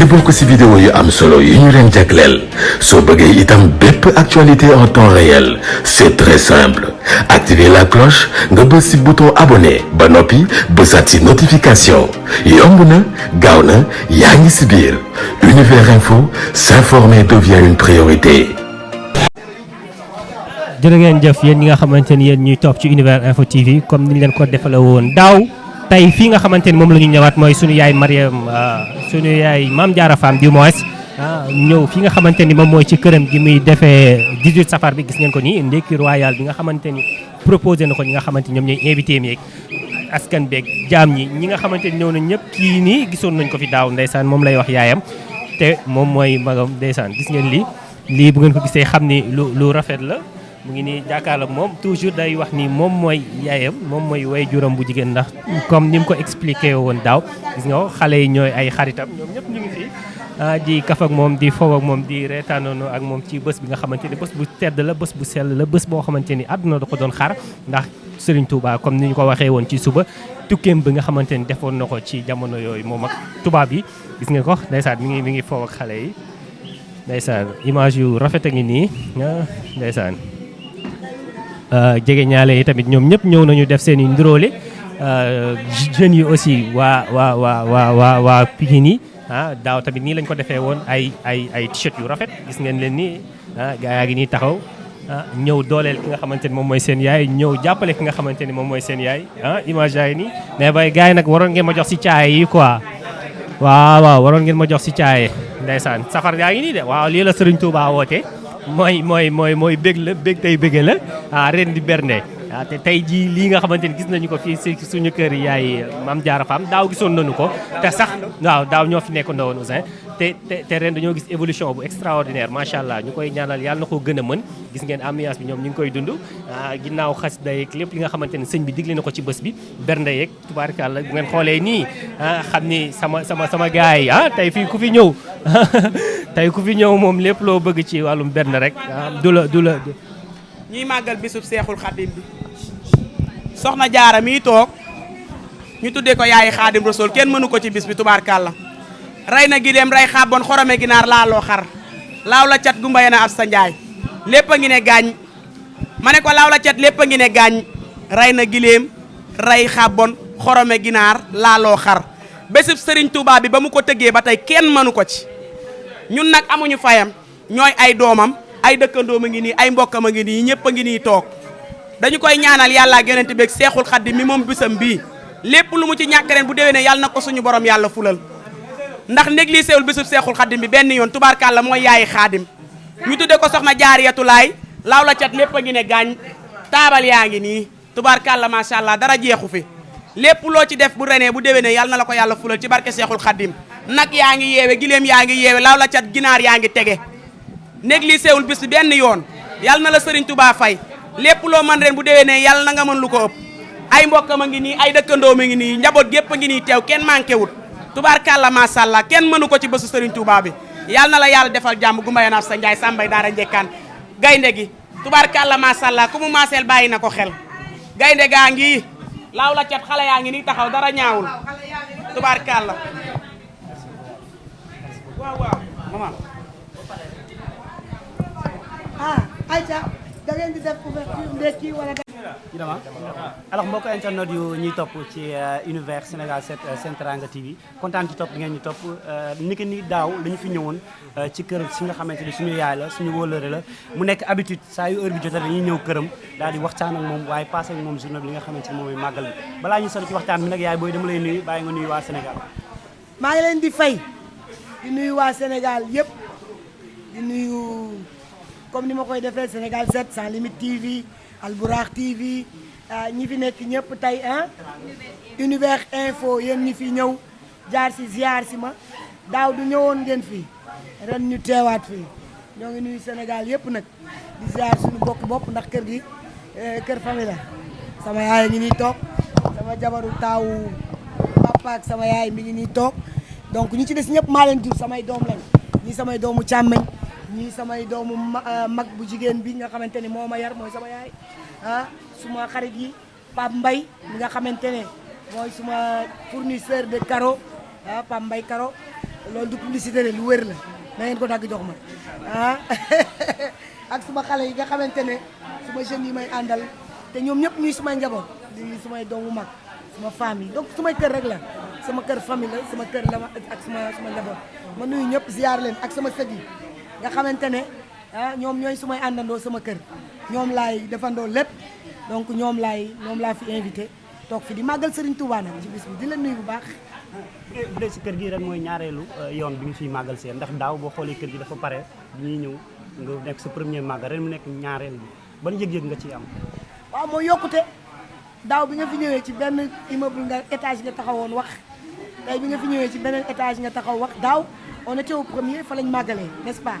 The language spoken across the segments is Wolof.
ngir bokk ci vidéo yu am solo yu ñu leen jagleel soo bëggee itam bépp actualité en temps réel c'est très simple activer la cloche nga bës ci bouton abonné ba noppi bësaat ci notification yomb na gaaw na yaa ngi ci biir Univers Info, s'informer devient une priorité. jërë ngeen jëf yéen ñi nga xamante ni yéen ñuy topp ci Univers Info TV comme ni ñu leen ko defale woon daaw tey fii nga xamante ni moom la ñu ñëwaat mooy sunu yaay Mariam sunu yaay Mame Diarra Fam du moins ñëw fi nga xamante ni moom mooy ci këram gi muy defee 18 safar bi gis ngeen ko nii ndekki royal bi nga xamante ni proposé na ko ñi nga xamante ni ñoom ñooy invité mi yeeg askan beeg jaam ñi nga xamante ni ñëw nañ ñëpp kii nii gisoon nañ ko fi daaw ndeysaan moom lay wax yaayam te moom mooy magam ndeysaan gis ngeen lii bu ngeen ko gisee xam ni lu rafet la mu ngi nii jàkkaarloo moom toujours day wax ni moom mooy yaayam moom mooy way juram bu jigéen ndax comme ni mu ko expliqué woon daaw gis nga xale yi ñooy ay xaritam ñoom ñëpp ñu ngi fi di kaf ak moom di fow ak moom di reetaanoonu ak moom ci bés bi nga xamante ni bés bu tedd la bés bu sell la bés boo xamante ni àdduna da ko doon xaar ndax Serigne Touba comme ni ñu ko waxee woon ci suba tukkeem bi nga xamante ni defoon na ko ci jamono yooyu moom ak tubaab yi gis nga ko ndeysaan mi ngi fow ak xale yi ndeysaan image yu rafet a ngi nii ndeysaan jege ñaale yi tamit ñoom ñëpp ñëw nañu def seen i ndróole jeunes yi aussi waa Pikine yi daaw tamit nii lañ ko defee woon ay t-shirt yu rafet gis ngeen leen nii gaa yaa ngi nii taxaw ñëw dooleel ki nga xamante ni moom mooy seen yaay ñëw jàppale ki nga xamante ni moom mooy seen yaay image yaay nii mais bay gars yi nag waroon ngeen ma jox si caaye yi quoi waaw waroon ngeen ma jox si caaye ndeysaan safar yaa ngi nii de waaw lii la Serigne Touba woote mooy bég la bég tey bége la ren di bernde te tey jii lii nga xamante ni gis nañu ko fii si suñu kër yaay Mame Diarra Fam daaw gisoon nañu ko te sax waaw daaw ñoo fi nekkandoo woon Ouzin te ren dañoo gis évolution bu extraordinaire macha allah ñu koy ñaanal yàlla na ko gën a mën gis ngeen ambiance bi ñoom ñu ngi koy dund ginnaaw xas day lépp li nga xamante ni sëñ bi digle na ko ci bés bi bernde yeeg tubaarkàlla bu ngeen xoolee nii xam ni sama gars yi tey fii ku fi ñëw tey ku fi ñëw moom lépp loo bëgg ci wàllum bernde rek du la ñuy màggal bisub Seexul Xadim bi soxna Jaara mii toog ñu tuddee ko yaay Xaadim Rasul kenn mënu ko ci bis bi tubaarkàlla rey na gileem rey xaabon xorome ginaar laaloo xar laaw la cat gumba yena ab sa njaay lépp a ngi ne gaañ ma ne ko laaw la cat lépp a ngi ne gaañ rey na gileem rey xaabon xorome ginaar laaloo xar bésub Sëriñ Tuubaa bi ba mu ko tëggee ba tey kenn mënu ko ci ñun nag amuñu fayam ñooy ay doomam ay dëkkandoom a ngi nii ay mbokkam a ngi nii ñëpp a ngi nii toog dañu koy ñaanal yàlla ak yonent bi ak Seexul Xaddim mi moom bisam bii lépp lu mu ci ñàkk ren bu déwénee yàlla na ko suñu borom yàlla fulal ndax négligé wul bisub Seexul Xaddim bi benn yoon tubaarkàlla mooy yaayi xaadim ñu tudde ko soxna Jaariyatu Laay laaw la cat lépp a ngi ne gaañ taabal yaa ngi nii tubaarkàlla macha allah dara jeexu fi lépp loo ci def bu renee bu déwénee yàlla na la ko yàlla fulal ci barke Seexul Xaddim nag yaa ngi yeewe giléem yaa ngi yeewe laaw la cat ginaar yaa ngi tege négligé wul bis bi benn yoon yàlla na la Serigne Touba fay lépp loo mën ren bu déwénee yàlla na nga mën lu ko ëpp ay mbokkam a ngi nii ay dëkkandoom a ngi nii njaboot gépp a ngi nii teew kenn manqué wut tubaarkàlla macha allah kenn mënu ko ci bésu Serigne Touba bi yàlla na la yàlla defal jàmm gumba yonaaf sa njaay sàmbay daara njekkaan gaynde gi tubaarkàlla macha allah ku mu maaseel bàyyi na ko xel gaynde gaa ngi laaw la cat xale yaa ngi nii taxaw dara ñaawul tubaarkàlla waaw maman Aïcha da ngeen di def couverture ndekki wala alors mbokk internet yu ñuy topp ci Univers Sénégal 7 Sen Teranga TV kontaan ci topp bi ngeen ñu topp niki ni daaw la ñu fi ñëwoon ci kër si nga xamante ni suñu yaay la suñu wóolëre la mu nekk habitude saa yu heure bi jotee dañuy ñëw këram daal di waxtaan ak moom waaye passé ak moom journée bi li nga xamante ni moom mooy màggal bi balaa ñu sori ci waxtaan bi nag yaay booy dama lay nuyu bàyyi nga nuyu waa Sénégal. maa ngi leen di fay di nuyu waa Sénégal yëpp di nuyu comme ni ma koy defee Sénégal 7 Sans Limite TV Albourakh TV ñi fi nekk ñëpp tey Univers Info yéen ñi fi ñëw jaar si ziar si ma daaw du ñëwoon ngeen fii ren ñu teewaat fii ñoo ngi nuyu Sénégal yëpp nag di ziar suñu bokk bopp ndax kër gi kër famille la sama yaay ngi nii toog sama jabaru taawu papa ak sama yaay mi ngi nii toog donc ñi ci des ñëpp maa leen jur samay doom lañ ñii samay doomu càmmeñ ñii samay doomu mag bu jigéen bi nga xamante ni moo ma yar mooy sama yaay suma xarit yi Pape Mbaye mi nga xamante ne mooy suma fournisseur de carreau Pape Mbaye carreau loolu du publicité lu wér la na ngeen ko dagg jox ma ah ak suma xale yi nga xamante ne suma jeunes yi may àndal te ñoom ñëpp ñuy sumay njaboot di sumay doomu mag suma famille donc sumay kër rek la sama kër famille la sama kër la ma ak suma njaboot ma nuyu ñëpp ziar leen ak sama sët yi nga xamante ne ñoom ñooy sumay àndandoo sama kër ñoom laay defandoo lépp donc ñoom laa fi invité toog fi di màggal Serigne Touba nag ci bis bi di la nuyu bu baax. bu dee si kër gi ren mooy ñaareelu yoon bi nga fiy màggal seen ndax daaw boo xoolee kër gi dafa pare bi ñuy ñëw nga nekk sa premier màggal ren mu nekk ñaareel bi ban yëg-yëg nga ciy am. waaw mooy yokkute daaw bi nga fi ñëwee ci benn immeuble nga étage nga taxawoon wax tey bi nga fi ñëwee ci beneen étage nga taxaw wax daaw on était au premier fa lañ màggalee n'est-ce pas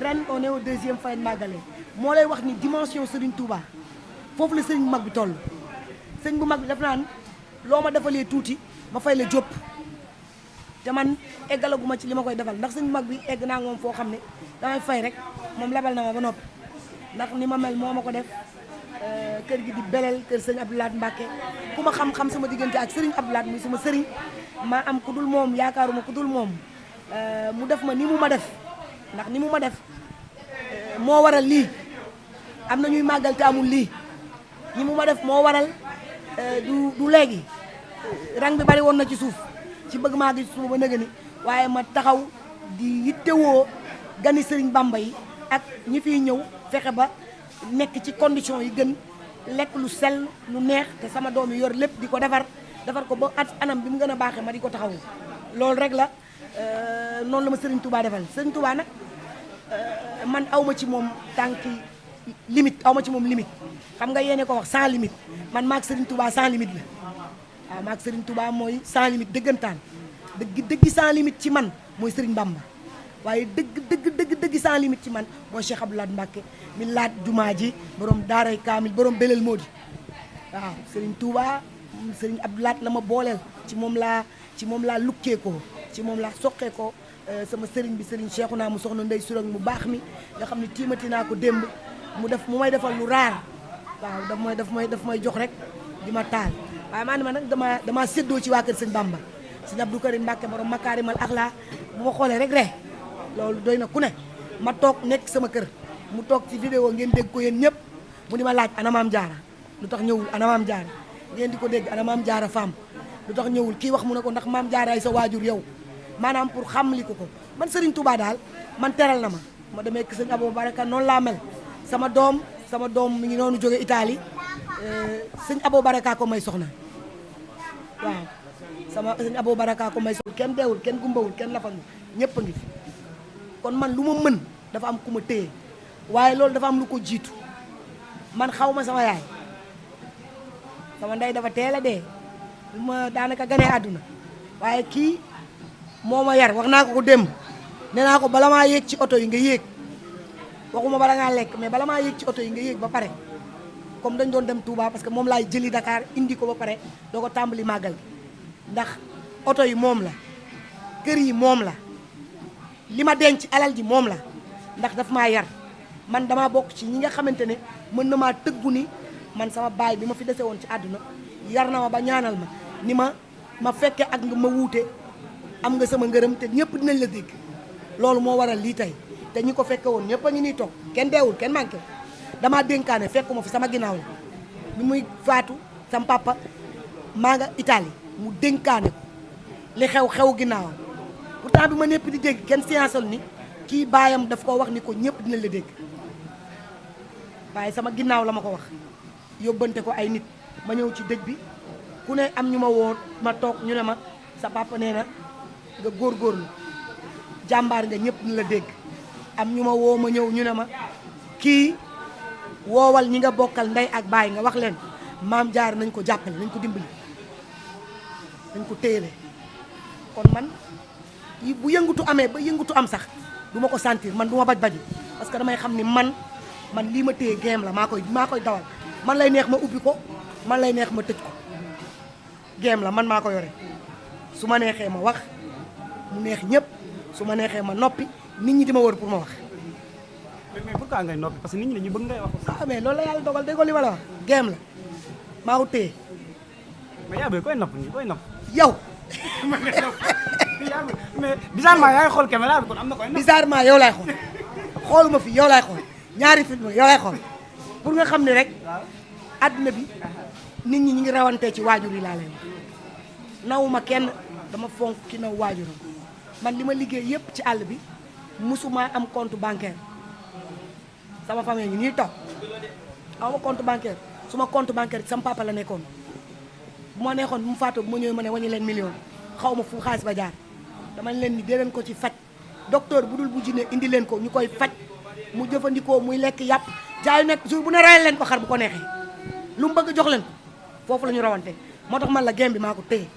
ren on est au deuxième fa lañ màggalee moo lay wax ni dimension Serigne Touba foofu la Serigne bu mag bi toll Serigne bu mag bi daf naan loo ma defalee tuuti ma fay la jóp te man eggalaguma ci li ma koy defal ndax Serigne bu mag bi egg naa moom foo xam ne damay fay rek moom lebal na ma ba noppi ndax ni ma mel moo ma ko def kër gi di beleel kër Serigne Abdou Lahad Mbacké ku ma xam-xam sama diggante ak Serigne Abdou Lahad muy sama Serigne ma am ku dul moom yaakaaruma ku dul moom mu def ma ni mu ma def ndax ni mu ma def moo waral lii am na ñuy màggal te amul lii ni mu ma def moo waral du léegi rang bi bari woon na ci suuf ci bëgg maa gi suuf ba nëga ni waaye ma taxaw di yittewoo gani Serigne Bamba yi ak ñi fiy ñëw fexe ba nekk ci condition yi gën lekk lu sell lu neex te sama doom yi yor lépp di ko defar ko ba at anam bi mu gën a baaxee ma di ko taxawu loolu rek la noonu la ma Serigne Touba defal Serigne Touba nag man awma ci moom tànki limite awma ci moom limite xam nga yéene ko wax sans limite man maag Serigne Touba sans limite la waaw maag Serigne Touba mooy sans limite dëggantaan dëgg sans limite ci man mooy Serigne Bamba waaye dëgg sans limite ci man mooy Cheikh Abdou Lahad Mbacké mi laat jumaa ji borom daaray kaamil borom beleel moo di waaw Serigne Touba Serigne Abdou Lahad la ma booleel ci moom laa lukkee ko ci moom laa soqee ko sama Serigne bi Serigne Cheikhouna mu soxna Ndey Surang mu baax mi nga xam ne tiimati naa ko démb mu may defal lu raar waaw daf may jox rek di ma taal waaye maa ni ma nag dama séddoo ci waa kër Sëñ Bamba Sëñ Abdou Karim Mbacké borom makaarimal axlaa bu ma xoolee rek rek loolu doy na ku ne ma toog nekk sama kër mu toog ci vidéo ngeen dégg ko yéen ñëpp mu di ma laaj ana Maam Jaara lu tax ñëwul ana Maam Jaara ngeen di ko dégg ana Maam Jaara femme lu tax ñëwul kii wax mu ne ko ndax Maam Jaara ay sa waajur yow maanaam pour xamli ko man Serigne Touba daal man teral na ma demee ki Sëñ Abou Baraka noonu laa mel sama doom mi ngi noonu jóge Italie Sëñ Abou Baraka ko may soxna waaw Sëñ Abou Baraka ko may soxna kenn deewul kenn gumbawul kenn lafangul ñëpp a ngi fi kon man lu ma mën dafa am ku ma téye waaye loolu dafa am lu ko jiitu man xaw ma sama yaay sama ndey dafa teel a dee lu ma daanaka ganee àdduna waaye kii moo ma yar wax naa ko démb nee naa ko bala maa yéeg ci oto yi nga yéeg waxuma bala ngaa lekk mais bala maa yéeg ci oto yi nga yéeg ba pare comme dañ doon dem Touba parce que moom laay jëli Dakar indi ko ba pare doo ko tàmbali màggal gi ndax oto yi moom la kër yi moom la li ma denc alal ji moom la ndax daf maa yar man dama bokk ci ñi nga xamante ne mën na maa tëggu ni man sama baay bi ma fi dese woon ci àdduna yar na ma ba ñaanal ma ni ma fekke ak nga ma wuute am nga sama ngërëm te ñëpp dinañ la dégg loolu moo waral lii tey te ñi ko fekke woon ñëpp a ngi nii toog kenn deewul kenn manqué damaa dénkaane fekkuma fi sama ginnaaw la bi muy faatu sama papa maa nga Italie mu dénkaane ko li xew ginnaawam pourtant bi ma ñëpp di dégg kenn scienceal ni kii baayam daf ko wax ni ko ñëpp dinañ la dégg waaye sama ginnaaw la ma ko wax yóbbante ko ay nit ma ñëw ci dëj bi ku ne am ñu ma woo ma toog ñu ne ma sa papa nee na nga góorgóorlu jàmbaar nga ñëpp dina la dégg am ñu ma woo ma ñëw ñu ne ma kii woowal ñi nga bokkal ndey ak baay nga wax leen Maam Jaara nañ ko jàppale nañ ko dimbali nañ ko téyele kon man bu yëngutu amee ba yëngutu am sax du ma ko sentir man du ma baj-baji parce que damay xam ni man lii ma téye game la maa koy dawal man lay neex ma ubbi ko man lay neex ma tëj ko game la man maa ko yore su ma neexee ma wax mu neex ñëpp su ma neexee ma noppi nit ñi di ma wër pour ma wax. mais pourquoi ngay noppi parce que nit ñi dañu bëgg ngay wax. ah mais loolu la yàlla dogal dégg nga li ma la wax game la maa ko téye. mais yaa koy nopp nii koy nopp. yow. mais bizarrement yaa ngi xool caméra bi kon am na koy. bizarrement yow laay xool xooluma fi yow laay xool ñaari film yow laay xool pour nga xam ne rek àdduna bi nit ñi ñu ngi rawantee ci waajur yi laa lay wax nawuma kenn dama fonk ki naw waajuram man li ma liggéey yépp ci àll bi musuma am compte bancaire sama famille ngi nii toog awma compte bancaire suma compte bancaire sama papa la nekkoon bu ma neexoon bu mu faatoo bu ma ñëwee ma ne wañu leen million xaw ma fu xaalis ba jaar dama leen ni dee leen ko ci faj docteur bu dul bu jinne indi leen ko ñu koy faj mu jëfandikoo muy lekk yàpp jaay nekk jour bu ne rayal leen ko xar bu ko neexee lu mu bëgg jox leen ko foofu la ñu rawante moo tax man la game bi maa ko téye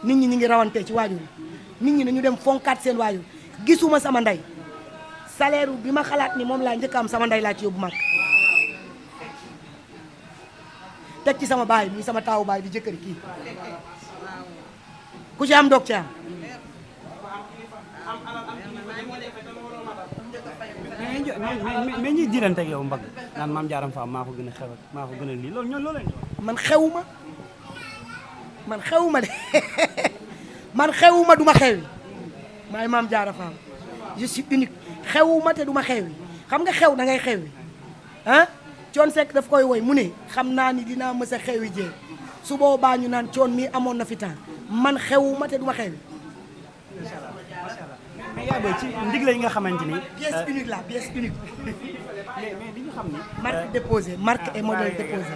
nit ñi ñu ngi rawantee ci waajur nit ñi nañu dem fonkaat seen waajur gisuma sama ndey salaire bi ma xalaat ni moom laa njëkk am sama ndey laa ci yóbbu mag teg ci sama baay mi sama taawu baay di jëkkëri kii ku ci am doog ci am mais ñuy diirante ak yow mbagg naan Mame Diarra Fam maa ko gën a xew maa ko gën a lii loolu ñoo loolu man xewuma de man xewuma du ma xewi maay Mame Diarra Fam je suis unique xewuma te du ma xewi xam nga xew da ngay xewi ah Thione Seck daf koy woy mu ne xam naa ni dinaa mës a xewi jee su boobaa ñu naan Thione mii amoon na fi temps man xewuma te du ma xewi mais yaa booy ci ndigle yi nga xamante ni. pièce unique la pièce unique. mais di ñu xam ni. marque déposée marque et modèle déposé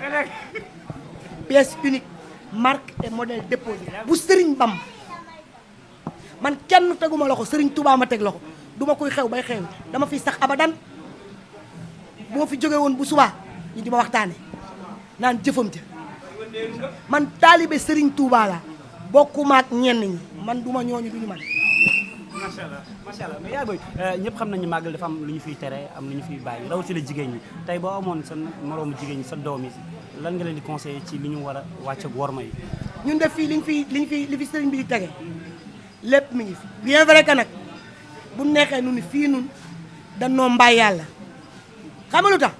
pièce unique marque et modèle déposé bu Serigne Bam man kenn teguma loxo Serigne Touba ma teg loxo duma koy xew bay xew dama fi sax abadan bu ma fi jóge woon bu subaa ñu di ma waxtaane naan jëfam ja man taalibe Serigne Touba la bokkuma ak ñenn ñi man duma ñooñu duñu man macha allah mais yaa booy ñëpp xam nañu màggal dafa am lu ñu fiy tere am lu ñu fiy bàyyi rawatina jigéen ñi tey boo amoon sa moroomu jigéen ñi sa doom yi lan nga leen di conseiller ci li ñu war a wàcc ak worma yi. ñun def fii li fi sëriñ bi di tege lépp mi ngi fi bien vrai que nag bu neexee nu ni fii nun danoo mbaay yàlla xam nga lu tax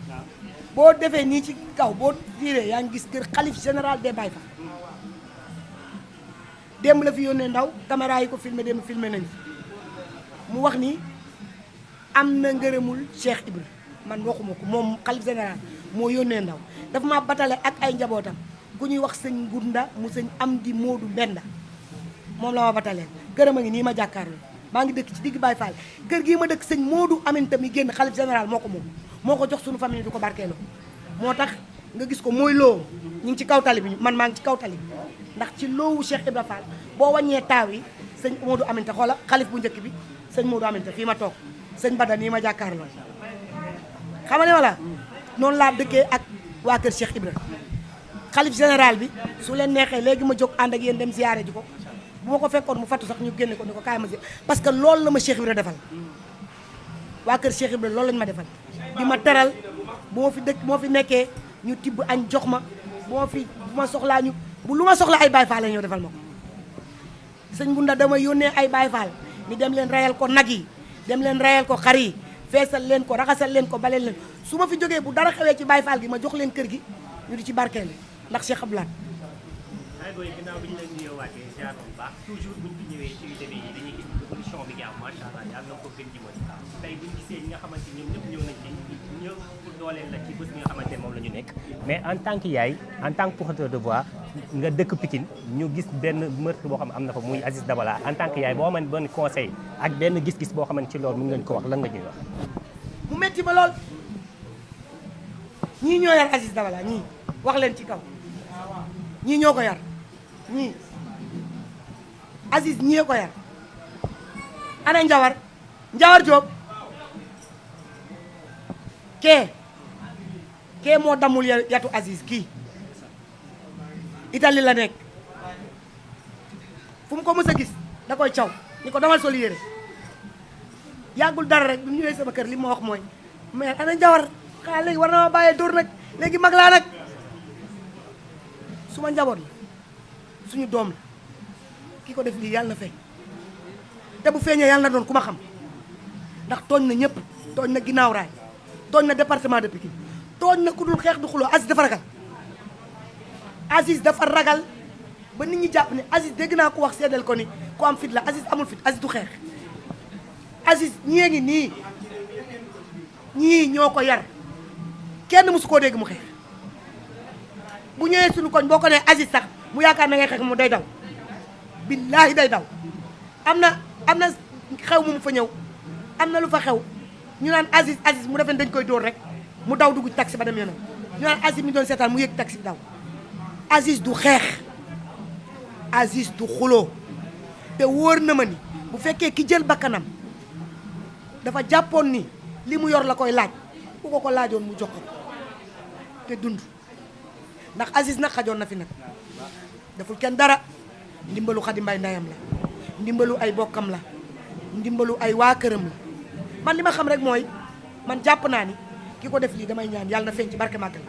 boo defee nii ci kaw boo tiiree yaa ngi gis kër xalif général des Baye Fall démb la fi yónnee ndaw caméra yi ko filmé démb filmé nañu mu wax ni am na ngërëmul Cheikh Ibra man waxuma ko moom xalif général moo yónnee ndaw dafa ma batale ak ay njabootam ku ñuy wax sëñ Ngunda mu sëñ Amdi Moodu Mbenda moom la ma batalee këram a ngi nii ma jàkkaarloo maa ngi dëkk ci digg Baye Fall kër gii ma dëkk sëñ Moodu Aminta mi génn xalif général moo ko moom moo ko jox suñu famille du ko barkeeloo moo tax nga gis ko mooy loowu ñu ngi ci kaw tali bi man maa ngi ci kaw tali bi ndax ci loowu Cheikh Ibra Fall boo wàññee taaw yi sëñ Moodu Aminta xoola xalif bu njëkk bi sëñ Moodu Aminta fii ma toog sëñ Bada nii ma jàkkaarloo xam nga ne wala noonu laa dëkkee ak waa kër Cheikh Ibra xalif général bi su leen neexee léegi ma jóg ànd ak yéen dem ziyaare ji ko bu ma ko fekkoon mu fattu sax ñu génne ko ni ko kaay ma si parce que loolu la ma Cheikh Ibra defal waa kër Cheikh Ibra loolu lañu ma defal di ma teral bu ma fi dëkk moo fi nekkee ñu tibb añ jox ma bu ma soxlaa ñu bu lu ma soxla ay Baye Fall la ñëw defal ma ko sëñ Bunda dama yónnee ay Baye Fall ni dem leen rayal ko nag yi dem leen rayal ko xar yi feesal leen ko raxasal leen ko baleel leen su ma fi jógee bu dara xewee ci Baye Fall gi ma jox leen kër gi ñu di ci barkeel ndax Cheikh Abdoulaye. ay booy ginnaaw bi ñu leen nuyoowaatee ziar bu baax toujours buñ fi ñëwee ci télé yi dañuy gis évolution bi nga am macha allah yàlla na ko gën ji mooy tey buñ gisee ñi nga xamante ñoom ñëpp ñëw nañ ci ñëw pour dooleel la ci bés bi nga xamante ne moom la ñu nekk mais en tant que yaay en tant que porteur de voix nga dëkk Pikine ñu gis benn meurtre boo xam ne am na fa muy Aziz Dabala en tant que yaay boo xamante benn conseil ak benn gis-gis boo xamante ci loolu mu ngi leen ko wax lan nga ñuy wax. mu metti ma lool ñii ñoo yar Aziz Dabala ñii wax leen ci kaw ñii ñoo ko yar ñii Aziz ñii ko yar ana Njawar Diop kee moo damul yatu Aziz kii Italie la nekk fu mu ko mës a gis da koy caw ni ko damal sol yére yàggul dara rek bi mu ñëwee sama kër li ma wax mooy mais ana Njawar xanaa léegi war na ma bàyyee dóor nag léegi mag laa nag suma njaboot la suñu doom la ki ko def lii yàlla na feeñ te bu feeñee yàlla na doon ku ma xam ndax tooñ na ñëpp tooñ na ginnaaw raay tooñ na département de Pikine tooñ na ku dul xeex du xuloo Aziz dafa ragal Aziz dafa ragal ba nit ñi jàpp ne Aziz dégg naa ko wax seedal ko ni ku am fit la Aziz amul fit Aziz du xeex Aziz ñii ngi nii ñii ñoo ko yar kenn mësu koo dégg mu xeex bu ñëwee suñu koñ boo ko nee Aziz sax mu yaakaar na ngay xeex mu day daw billaahi day daw am na xew mu fa ñëw am na lu fa xew ñu naan Aziz mu defee dañ koy dóor rek mu daw dugg taxi ba dem yoonam ñu naan Aziz mi doon seetaan mu yëg taxi bi daw Aziz du xeex Aziz du xuloo te wóor na ma ni bu fekkee ki jël bakkanam dafa jàppoon ni li mu yor la koy laaj ku ko laajoon mu jox ko te dund ndax Aziz nag xajoon na fi nag deful kenn dara ndimbalu Xadi Mbay ndayam la ndimbalu ay bokkam la ndimbalu ay waa këram la man li ma xam rek mooy man jàpp naa ni ki ko def lii damay ñaan yàlla na feeñ ci barke màggal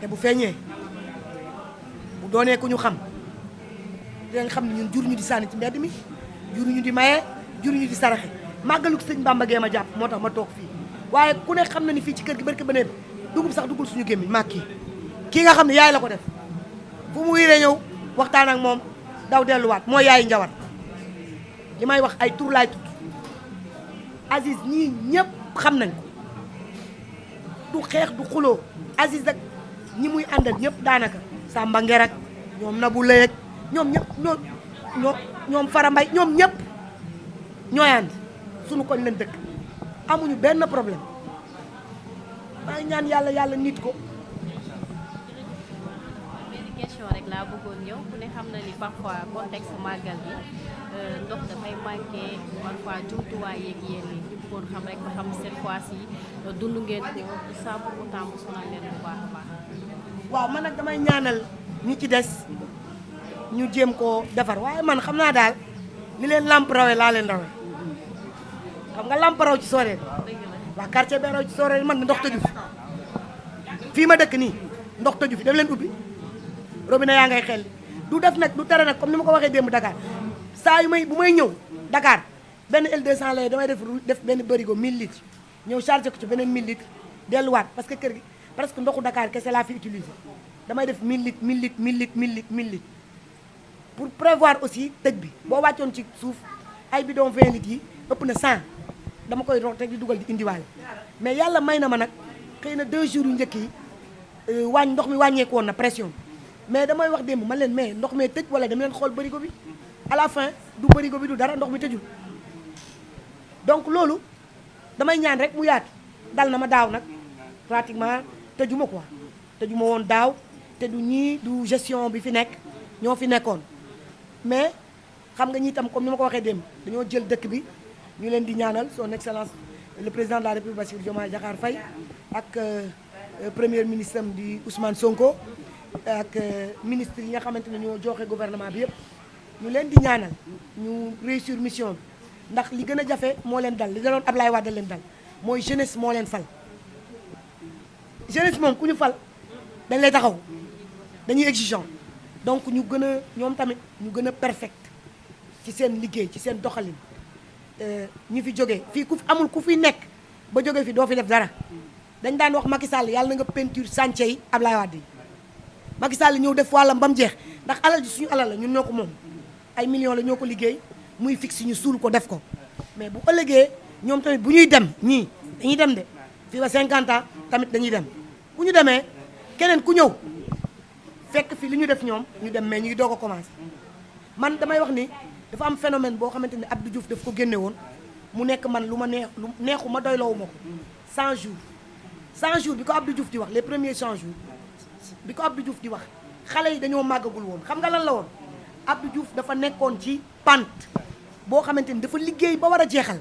te bu feeñee bu doonee ku ñu xam dinañ xam ne ñun jur ñu di sànni ci mbedd mi jur ñu di maye jur ñu di saraxe màggalu sëñ Bamba gee ma jàpp moo tax ma toog fii waaye ku ne xam na ni fii ci kër gi barke beneen dugub sax dugul suñu gémmiñ maag kii nga xam ne yaay la ko def fu mu wiiree ñëw waxtaan ak moom daw delluwaat mooy yaay njawar li may wax ay tur laay tudd Aziz ñii ñëpp xam nañ ko du xeex du xuloo Aziz ak ñi muy àndal ñëpp daanaka Samba Nger ak ñoom Nabou Leye ak ñoom ñëpp ñoom Fara Mbay ñoom ñëpp ñooy ànd suñu koñ leen dëkk amuñu benn problème maa ngi ñaan yàlla nit ko. benn question rek laa bëggoon ñëw ku ne xam na ni parfois contexte màggal bi ndox dafay manqué parfois jumtuwaay yeeg yéen ñi ñu bëggoon xam rek ba xam cette fois-ci dund ngeen ko sans pour autant mu sonal leen bu baax a baax. waaw man nag damay ñaanal ñi ci des ñu jéem koo defar waaye man xam naa daal li leen lamp rawee laa leen rawee xam nga lamp raw ci sooree waa quartier bi raw ci sooree man ndox tëju fi fii ma dëkk nii ndox tëju fi daf leen ubbi robinet yaa ngay xel du def nag du tere nag comme ni ma ko waxee démb Dakar saa yu bu may ñëw Dakar benn L200 lay damay def benn bërigo 1000 litres ñëw chargé ko ci beneen 1000 litres delluwaat parce que kër gi presque ndoxu Dakar kese laa fi utilisé damay def 1000 litres 1000 litres 1000 litres 1000 litres 1000 litres pour prévoir aussi tëj bi boo wàccoon ci suuf ay bidon 20 litres yi ëpp na 100 dama koy root rek di dugal di indiwaale mais yàlla may na ma nag xëy na 2 jours yu njëkk yi ndox mi wàññeeku woon na pression mais damay wax démb man leen mais ndox mee tëj wala dama leen xool bërigo bi à la fin du bërigo bi du dara ndox mi tëjul donc loolu damay ñaan rek mu yaatu dal na ma daaw nag pratiquement tëjuma quoi tëjuma woon daaw te du ñii du gestion bi fi nekk ñoo fi nekkoon mais xam nga ñi itam comme ni ma ko waxee démb dañoo jël dëkk bi ñu leen di ñaanal son excellence le président de la république Bassirou Diomaye Diakhar Faye ak premier ministre am di Ousmane Sonko ak ministre yi nga xamante ne ñoo joxe gouvernement bi yëpp ñu leen di ñaanal ñu réussir mission bi ndax li gën a jafe moo leen dal li daloon Ablaye Wade leen dal mooy jeunesse moo leen fal jeunesse moom ku ñu fal dañ lay taxaw dañuy exigeant donc ñu gën a ñoom tamit ñu gën a perfect ci seen liggéey ci seen doxalin ñi fi jógee fii amul ku fi nekk ba jógee fi doo fi def dara dañ daan wax Macky Sall yàlla na nga peinture chantier yi Ablaye Wade yi Macky Sall ñëw def wàllam ba mu jeex ndax alal ji suñu alal la ñun ñoo ko moom ay millions la ñoo ko liggéey muy fixe ñu suul ko def ko mais bu ëllëgee ñoom tamit bu ñuy dem ñii dañuy dem de fii ba 50 ans tamit dañuy dem bu ñu demee keneen ku ñëw fekk fi li ñu def ñoom ñu dem mais ñu ngi doog a commencé man damay wax ni dafa am phénomène boo xamante ni Abdou Diouf daf ko génne woon mu nekk man lu ma neexu ma doyloowu ma ko 100 jours 100 jours bi ko Abdou Diouf di wax les premiers 100 jours bi ko Abdou Diouf di wax xale yi dañoo màggagul woon xam nga lan la woon Abdou Diouf dafa nekkoon ci pente boo xamante ni dafa liggéey ba war a jeexal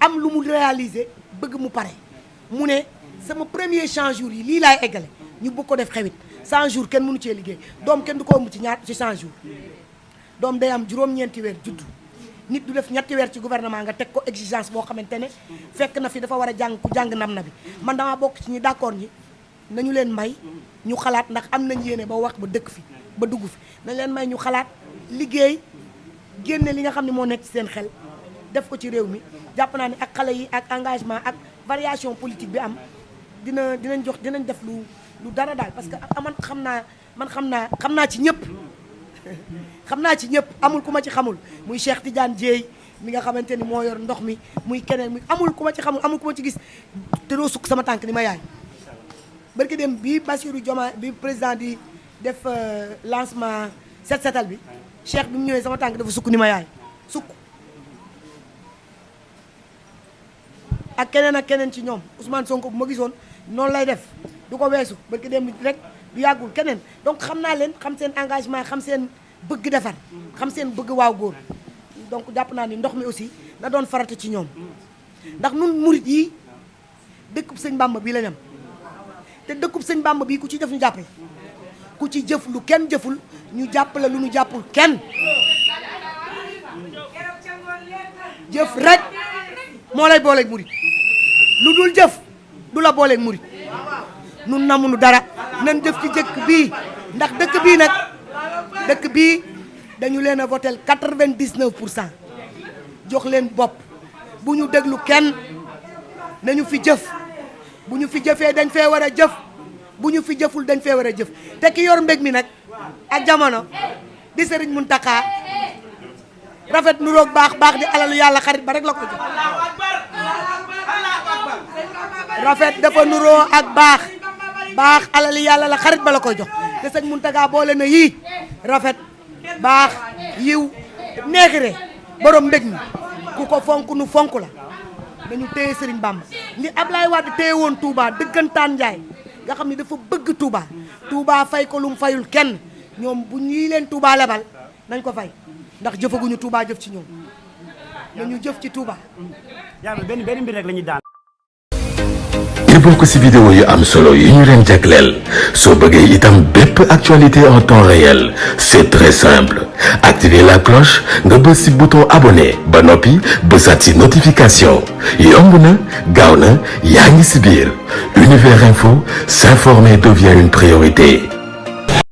am lu mu réaliser bëgg mu pare mu ne sama premier 100 jours yi lii laay eggale ñu bëgg ko def xewit 100 jours kenn mënu cee liggéey doom kenn du ko ëmb ci 100 jours doom day am juróom-ñeenti weer juddu nit du def ñetti weer ci gouvernement nga teg ko exigence boo xamante ne fekk na fi dafa war a jàng ku jàng nam na bi man damaa bokk ci ñi d'accord ñi nañu leen may ñu xalaat ndax am nañ yéene ba wax ba dëkk fi ba dugg fi nañ leen may ñu xalaat liggéey génne li nga xam ne moo nekk ci seen xel def ko ci réew mi jàpp naa ne ak xale yi ak engagement ak variation politique bi am dinañ def lu dara daal parce que man xam naa ci ñëpp xam naa ci ñëpp amul ku ma ci xamul muy Cheikh Tidiane Dieye mi nga xamante ni moo yor ndox mi muy keneen muy amul ku ma ci xamul amul ku ma ci gis te doo sukk sama tànk ni ma yaay barki dem bi Bassirou Diomaye bi président di def lancement set setal bi Cheikh bi mu ñëwee sama tànk dafa sukk ni ma yaay sukk ak keneen ci ñoom Ousmane Sonko bu ma gisoon noonu lay def du ko weesu barki dem rek du yàggul keneen donc xam naa leen xam seen engagement xam seen bëgg defar xam seen bëgg waaw góor donc jàpp naa ni ndox mi aussi na doon farata ci ñoom ndax nun murit yi dëkkub sëñ Bamba bii la ñam te dëkkub sëñ Bamba bii ku ci jëf ñu jàppale ku ci jëf lu kenn jëful ñu jàppale lu ñu jàppul kenn jëf rek moo lay booleeg murit lu dul jëf du la booleeg murit nun namunu dara nan jëf ci jëkk bii ndax dëkk bii nag dëkk bii dañu leen a votel 99% jox leen bopp bu ñu déglu kenn nañu fi jëf bu ñu fi jëfee dañ fee war a jëf bu ñu fi jëful dañ fee war a jëf te ki yor mbég mi nag ak jamono di Sëriñ Muntaxa rafet nu roog baax baax di alalu yàlla xarit ba rek la ko jox rafet dafa nuroo ak baax alali yàlla la xarit ba la koy jox te sëñ Muntaxa boole na yii rafet baax yiw neexire borom mbég mi ku ko fonk nu fonk la dañu téye Sëriñ Bamba ni Ablaye Wade téye woon Touba dëggantaan Njaay nga xam ni dafa bëgg Touba Touba fay ko lu mu fayul kenn ñoom bu ñuy leen Touba lebal nañ ko fay ndax jëfaguñu Touba jëf ci ñoom nañu jëf ci Touba. yaa ngi benn mbir rek la ñuy daan. ngir bokk ci vidéo yu am solo yu ñu leen jagleel soo bëggee itam bépp actualité en temps réel c'est très simple activer la cloche nga bës ci bouton abonné ba noppi bësaat ci notification yomb na gaaw na yaa ngi ci biir Univers Info s'informer devient une priorité.